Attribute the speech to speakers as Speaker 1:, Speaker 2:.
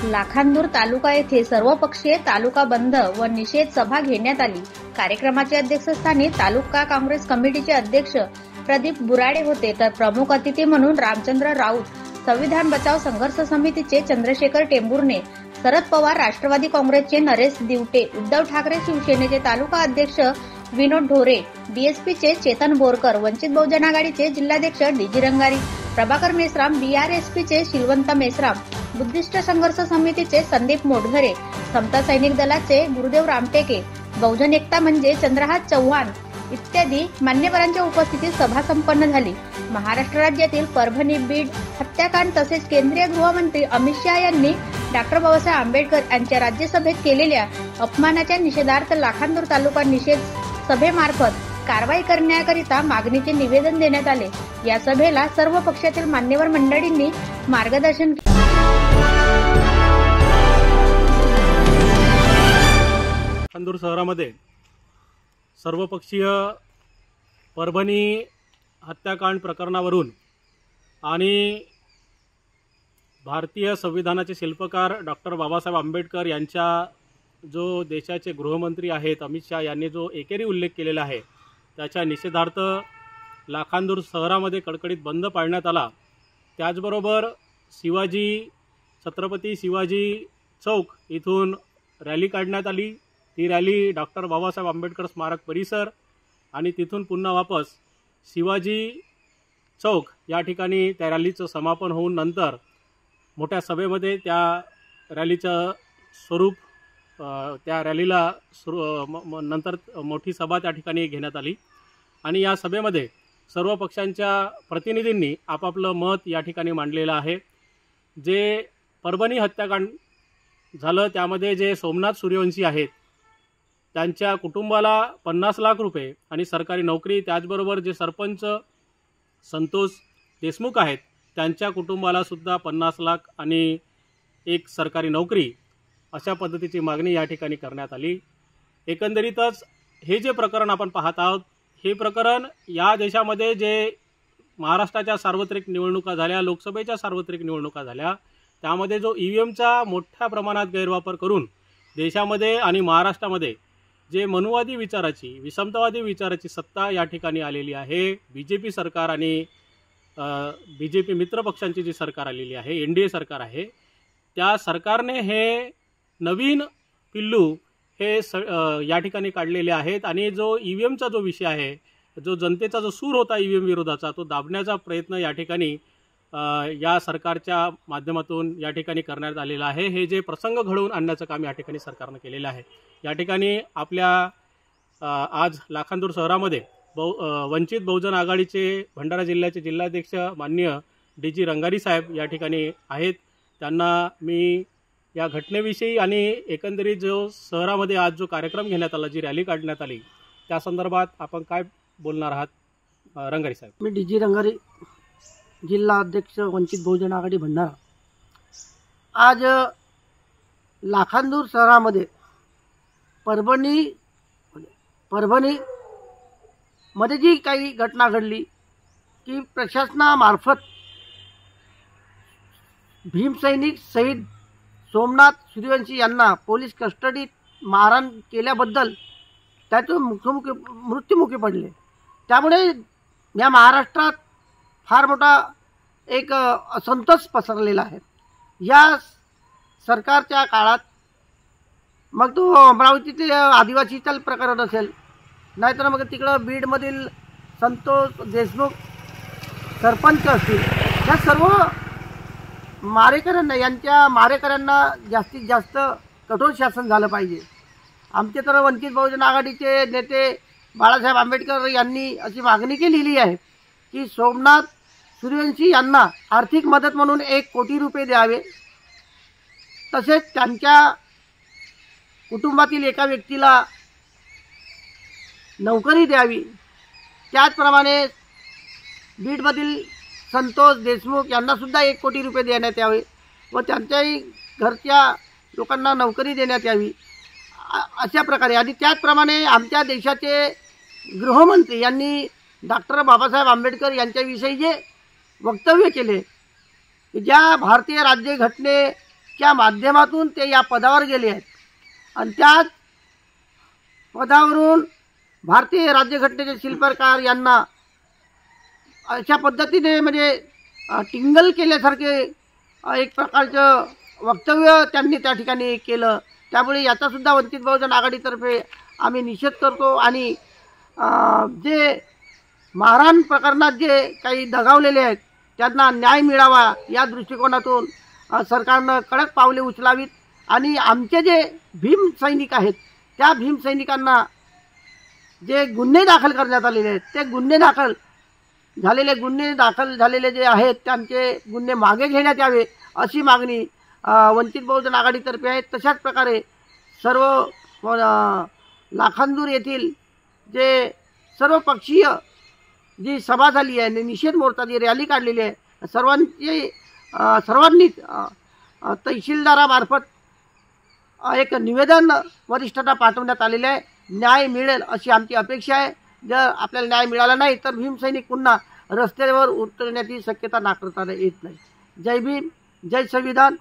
Speaker 1: लाखांदूर तालुका येथे सर्वपक्षीय तालुका बंद व निषेध सभा घेण्यात आली। कार्यक्रमाच्या अध्यक्षस्थानी तालुका काँग्रेस कमिटीचे अध्यक्ष प्रदीप बुराडे होते, तर प्रमुख अतिथी म्हणून रामचंद्र राऊत, संविधान बचाव संघर्ष समितीचे चंद्रशेखर टेंभुर्णे, शरद पवार राष्ट्रवादी काँग्रेसचे नरेश दिवटे, उद्धव ठाकरे शिवसेनेचे तालुका अध्यक्ष विनोद ढोरे, बीएसपीचे चेतन बोरकर, वंचित बहुजन आघाडीचे जिल्हाध्यक्ष डीजी रंगारी, प्रभाकर मेश्राम, बीआरएसपीचे शिलवंत मेश्राम, बुद्धिस्ट संघर्ष समितीचे संदीप मोटघरे, समता सैनिक दलाचे गुरुदेव रामटेके, बहुजन एकता म्हणजे चंद्रहास चव्हाण इत्यादी मान्यवरांच्या उपस्थितीत सभा संपन्न झाली। महाराष्ट्र राज्यातील परभणी, बीड हत्याकांड तसेच केंद्रीय गृहमंत्री अमित शहा यांनी डॉक्टर बाबासाहेब आंबेडकर यांच्या राज्यसभेत केलेल्या अपमानाच्या निषेधार्थ लाखांदूर तालुका निषेध सभेमार्फत कारवाई करण्याकरिता मागणीचे निवेदन देण्यात आले। या सभेला सर्व पक्षातील मान्यवर मंडळींनी मार्गदर्शन केले।
Speaker 2: लाखांदूर शहरामध्ये सर्वपक्षीय परभणी हत्याकांड प्रकरणावरून आणि भारतीय संविधानाचे शिल्पकार डॉक्टर बाबासाहेब आंबेडकर यांच्या जो देशाचे गृहमंत्री आहेत अमित शहा यांनी जो एकेरी उल्लेख केलेला आहे त्याच्या निषेधार्थ लाखांदूर शहरामध्ये कडकडीत बंद पाळण्यात आला। त्याचबरोबर छत्रपती शिवाजी चौक इथून रॅली काढण्यात आली। ती रॅली डॉक्टर बाबासाहेब आंबेडकर स्मारक परिसर आणि तिथून पुन्हा वापस शिवाजी चौक या ठिकाणी त्या रॅलीचं समापन होऊन नंतर मोठ्या सभेमध्ये त्या रॅलीचं स्वरूप त्या रॅलीला नंतर मोठी सभा त्या ठिकाणी घेण्यात आली आणि या सभेमध्ये सर्व पक्षांच्या प्रतिनिधींनी आपापलं मत या ठिकाणी मांडलेलं आहे। जे परभणी हत्याकांड झालं त्यामध्ये जे सोमनाथ सूर्यवंशी आहेत त्यांच्या कुटुंबाला 50 लाख रुपये आणि सरकारी नोकरी, त्याचबरोबर जे सरपंच संतोष देशमुख आहेत त्यांच्या कुटुंबाला सुद्धा 50 लाख आणि एक सरकारी नोकरी अशा पद्धतीची मागणी या ठिकाणी करण्यात आली। एकंदरीतच हे जे प्रकरण आपण पाहत आहोत हे प्रकरण या देशामध्ये जे महाराष्ट्राच्या सार्वत्रिक निवडणुका झाल्या, लोकसभेच्या सार्वत्रिक निवडणुका झाल्या, त्यामध्ये जो ईव्हीएमचा मोठ्या प्रमाणात गैरवापर करून देशामध्ये आणि महाराष्ट्रामध्ये जे मनुवादी विचाराची, विषमतावादी विचाराची सत्ता या ठिकाणी आलेली आहे। बीजेपी सरकार आणि बीजेपी मित्र पक्षांची जी सरकार आलेली आहे, एनडीए सरकार आहे, त्या सरकारने हे नवीन पिल्लू हे या ठिकाणी काढलेले आहेत आणि जो ईव्हीएमचा जो विषय आहे, जो जनतेचा जो सूर होता ईव्हीएम विरोधाचा, तो दाबण्याचा प्रयत्न या ठिकाणी या सरकारच्या माध्यमातून या ठिकाणी करण्यात आलेला आहे। हे जे प्रसंग घडवून आणण्याचं काम या ठिकाणी सरकारनं केलेलं आहे। या ठिकाणी आपल्या आज लाखांदूर शहरामध्ये वंचित बहुजन आघाडीचे भंडारा जिल्ह्याचे जिल्हाध्यक्ष माननीय डीजी रंगारी साहेब या ठिकाणी आहेत। त्यांना मी या घटनेविषयी आणि एकंदरीत जो शहरामध्ये आज जो कार्यक्रम घेण्यात आला, जी रॅली काढण्यात आली, त्या संदर्भात आपण काय बोलणार आहात? रंगारी साहेब।
Speaker 3: मी डीजी रंगारी, जिल्हा अध्यक्ष वंचित बहुजन आघाडी भंडारा। आज लाखांदूर शहरामध्ये परभणी मध्ये जी काही घटना घडली की प्रशासनामार्फत भीमसैनिक शहीद सोमनाथ सूर्यवंशी यांना पोलीस कस्टडीत मारहाण केल्याबद्दल त्यातून मृत्युमुखी पडले। त्यामुळे या महाराष्ट्रात फार मोठा एक असंतोष पसरलेला आहे। या सरकारच्या काळात मग तो अमरावतीतील आदिवासीचं प्रकरण असेल, नाहीतर मग तिकडं बीडमधील संतोष देशमुख सरपंच असतील, या सर्व मारेकऱ्यांना जास्तीत जास्त कठोर शासन झालं पाहिजे। आमचे तर वंचित बहुजन आघाडीचे नेते बाळासाहेब आंबेडकर यांनी अशी मागणी केलेली आहे की सोमनाथ सूर्यवंशी यांना आर्थिक मदत म्हणून 1 कोटी रुपये द्यावे, तसेच त्यांच्या कुटुंबातील एका व्यक्तीला नोकरी द्यावी। त्याचप्रमाणे बीडमधील संतोष देशमुख यांना सुद्धा 1 कोटी रुपये देण्यात यावे व त्यांच्याही घरच्या लोकांना नोकरी देण्यात यावी अशा प्रकारे। आणि त्याचप्रमाणे आमच्या देशाचे गृहमंत्री यांनी डॉक्टर बाबासाहेब आंबेडकर यांच्याविषयी जे वक्तव्य केले, ज्या भारतीय राज्यघटने च्या माध्यमातून ते या पदावर गेले आहेत आणि त्याच पदावरून भारतीय राज्यघटनेचे शिल्पकार यांना अशा पद्धतीने म्हणजे टिंगल केल्यासारखे एक प्रकारचं वक्तव्य त्यांनी त्या ठिकाणी केलं। त्यामुळे याचासुद्धा वंचित बहुजन आघाडीतर्फे आम्ही निषेध करतो आणि जे मारहाण प्रकरणात जे काही दगावलेले आहेत त्यांना न्याय मिळावा या दृष्टिकोनातून सरकारनं कडक पावले उचलावीत आणि आमचे जे भीम सैनिक आहेत त्या भीम सैनिकांना जे गुन्हे दाखल करण्यात आलेले आहेत ते गुन्हे दाखल झालेले जे आहेत त्यांचे गुन्हे मागे घेण्यात यावे अशी मागणी वंचित बहुजन आघाडीतर्फे आहे। तशाच प्रकारे सर्व लाखांदूर येथील जे सर्वपक्षीय जी सभा झाली आहे, निषेध मोर्चा जी रॅली काढलेली आहे, सर्वांनीच तहसीलदारामार्फत एक निवेदन वरिष्ठांना पाठवण्यात आलेले आहे। न्याय मिळेल अशी आमची अपेक्षा आहे। जर आपल्याला न्याय मिळाला नाही तर भीमसैनिक पुन्हा रस्त्यावर उतरण्याची शक्यता नाकारता येत नाही। जय भीम, जय संविधान।